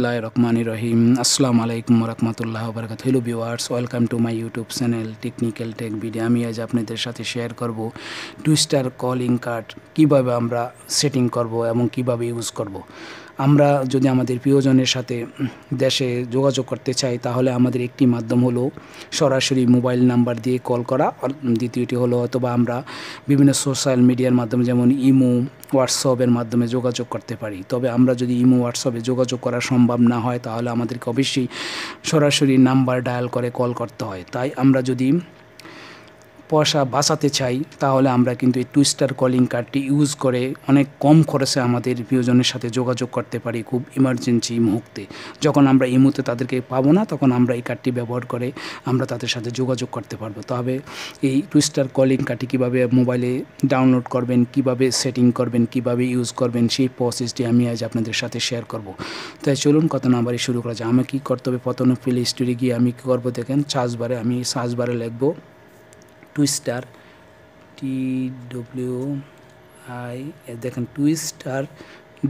Bismillahirrahmanirrahim. Assalamu alaikum warahmatullahi wabarakatuh. Hello viewers, welcome to my YouTube channel Technical Tech Video. আমি আজ আপনাদের সাথে share করব twister calling card কিভাবে আমরা সেটিং করব এবং কিভাবে ইউজ করব। আমরা যদি আমাদের প্রিয়জনের সাথে দেশে যোগাযোগ করতে চাই তাহলে আমাদের একটি মাধ্যম হলো সরাসরি মোবাইল নাম্বার দিয়ে কল করা, দ্বিতীয়টি হলো অথবা আমরা বিভিন্ন সোশ্যাল মিডিয়ার মাধ্যমে যেমন ইমো, হোয়াটসঅ্যাপের মাধ্যমে যোগাযোগ করতে পারি। তবে আমরা যদি ইমো, হোয়াটসঅ্যাপে যোগাযোগ করা সম্ভব না হয় তাহলে আমাদেরকে অবশ্যই সরাসরি নাম্বার ডায়াল করে কল করতে হয়। তাই আমরা যদি পয়সা বাঁচাতে চাই তাহলে আমরা কিন্তু এই টুইস্টার কলিং কার্ডটি ইউজ করে অনেক কম খরচে আমাদের প্রিয়জনের সাথে যোগাযোগ করতে পারি খুব ইমার্জেন্সি মুহূর্তে। যখন আমরা এই মুহূর্তে তাদেরকে পাবো না তখন আমরা এই কার্ডটি ব্যবহার করে আমরা তাদের সাথে যোগাযোগ করতে পারবো। তবে এই টুইস্টার কলিং কার্ডটি কীভাবে মোবাইলে ডাউনলোড করবেন, কিভাবে সেটিং করবেন, কিভাবে ইউজ করবেন সেই প্রসেসটি আমি আজ আপনাদের সাথে শেয়ার করব। তাই চলুন কথা না বাড়ি শুরু করা যায়। আমি কী করতে হবে, প্রথমে প্লে স্টোরে গিয়ে আমি কী করবো দেখেন, আমি সার্চ বারে লিখবো টুইস্টার TWI, দেখেন টুইস্টার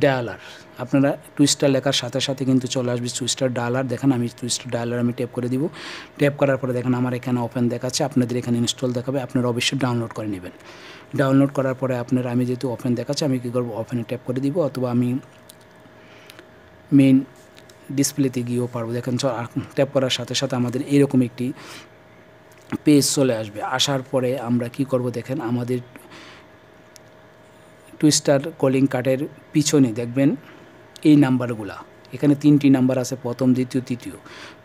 ডায়ালার। আপনারা টুইস্টার লেখার সাথে সাথে কিন্তু চলে আসবে টুইস্টার ডায়ালার। দেখেন আমি টুইস্টার ডায়ালার আমি ট্যাপ করে দিব। ট্যাপ করার পরে দেখেন আমার এখানে ওপেন দেখাচ্ছে, আপনাদের এখানে ইনস্টল দেখাবে। আপনারা অবশ্যই ডাউনলোড করে নেবেন। ডাউনলোড করার পরে আপনারা, আমি যেহেতু ওপেন দেখাচ্ছে আমি কী করবো, ওপেনে ট্যাপ করে দিব, অথবা আমি মেইন ডিসপ্লেতে গিয়েও পারবো। দেখেন ট্যাপ করার সাথে সাথে আমাদের এরকম একটি পেজ চলে আসবে। আসার পরে আমরা কি করব দেখেন, আমাদের টুইস্টার কলিং কার্ডের পিছনে দেখবেন এই নাম্বারগুলা, এখানে 3টি নাম্বার আছে, প্রথম, দ্বিতীয়, তৃতীয়।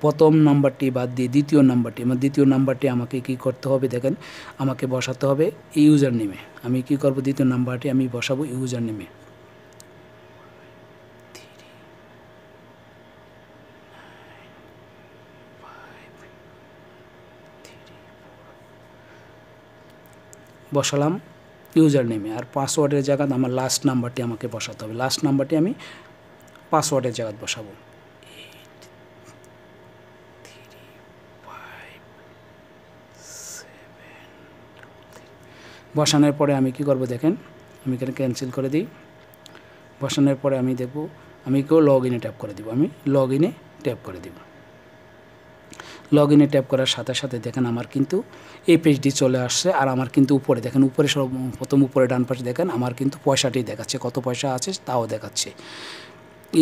প্রথম নাম্বারটি বাদ দিয়ে দ্বিতীয় নাম্বারটি আমাকে কি করতে হবে দেখেন, আমাকে বসাতে হবে ইউজার নেমে। আমি কি করব, দ্বিতীয় নাম্বারটি আমি বসাবো ইউজার নেমে। বসালাম ইউজার নেমে। আর পাসওয়ার্ডের জায়গায় আমার লাস্ট নাম্বারটি আমাকে বসাতে হবে। লাস্ট নাম্বারটি আমি পাসওয়ার্ডের জায়গায় বসাবো। বসানোর পরে আমি কি করব দেখেন, আমি এখানে ক্যান্সেল করে দিই। বসানোর পরে আমি দেখব, আমি কেউ লগ ইনে ট্যাপ করে দিব। আমি লগ ইনে ট্যাপ করে দিব। লগ ইনে ট্যাপ করার সাথে সাথে দেখেন আমার কিন্তু এই পেজটি চলে আসছে। আর আমার কিন্তু উপরে দেখেন, উপরে প্রথম উপরে ডান পাশে দেখেন আমার কিন্তু পয়সাটি দেখাচ্ছে, কত পয়সা আছে তাও দেখাচ্ছে।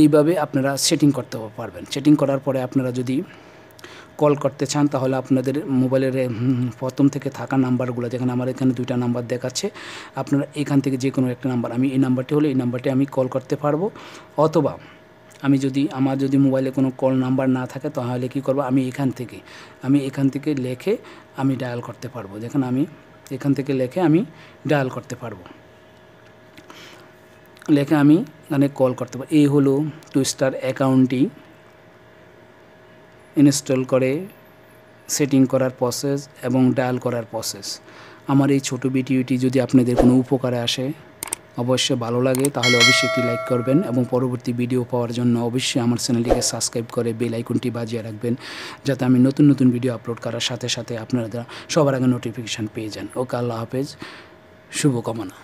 এইভাবে আপনারা সেটিং করতে পারবেন। সেটিং করার পরে আপনারা যদি কল করতে চান তাহলে আপনাদের মোবাইলের প্রথম থেকে থাকা নাম্বারগুলো দেখেন, আমার এখানে 2টা নাম্বার দেখাচ্ছে। আপনারা এখান থেকে যে কোনো একটা নাম্বার, আমি এই নাম্বারটি হলে এই নাম্বারটি আমি কল করতে পারবো। অথবা আমার যদি মোবাইলে কোনো কল নাম্বার না থাকে তাহলে কি করব, আমি এখান থেকে লিখে আমি ডায়াল করতে পারবো। দেখেন আমি এখান থেকে লিখে আমি ডায়াল করতে পারবো, লিখে আমি এখানে কল করতে পারবো। এই হলো টুইস্টার অ্যাকাউন্টটি ইনস্টল করে সেটিং করার প্রসেস এবং ডায়াল করার প্রসেস। আমার এই ছোটো ভিডিওটি যদি আপনাদের কোনো উপকারে আসে, অবশ্যই ভালো লাগে তাহলে অবশ্যই একটি লাইক করবেন এবং পরবর্তী ভিডিও পাওয়ার জন্য অবশ্যই আমার চ্যানেলটিকে সাবস্ক্রাইব করে বেল আইকনটি বাজিয়ে রাখবেন, যাতে আমি নতুন নতুন ভিডিও আপলোড করার সাথে সাথে আপনারা সবার আগে নোটিফিকেশান পেয়ে যান। ওকে, আল্লাহ হাফেজ, শুভকামনা।